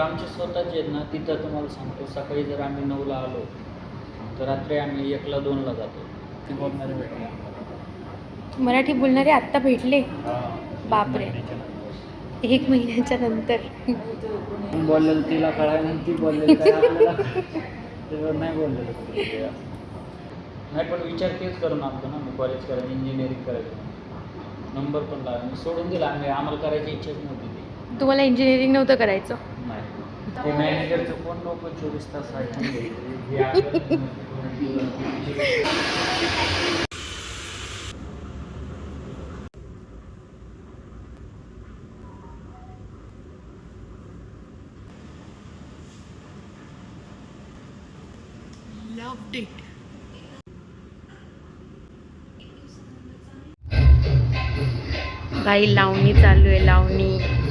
आमचे स्वतःचे आहेत ना, तिथं तुम्हाला सांगतो सकाळी जर आम्ही 9ला आलो तर रात्री आम्ही 1ला 2ला जातो. ती बोलणारे भेटले, मराठी बोलणारे आत्ता भेटले. बापरे, 1 महिन्याच्या नंतर. 1 महिन्याच्या नंतर. बोललेलं तिला कळायला ती बोललेलं काय आपल्याला त्याच्यावर नाही बोललेलं. नाही पण विचार तेच करून आलतो ना मी, कॉलेज करायचं, इंजिनिअरिंग करायचं. नंबर पण लागला, मी सोडून दिला. आम्हाला करायची इच्छाच नव्हती ती. तुम्हाला इंजिनिअरिंग नव्हतं करायचं? नाही, ते मॅनेजरचं फोन नको 24 तास ऐकून Loved it. काही लावणी चालू आहे, लावणी.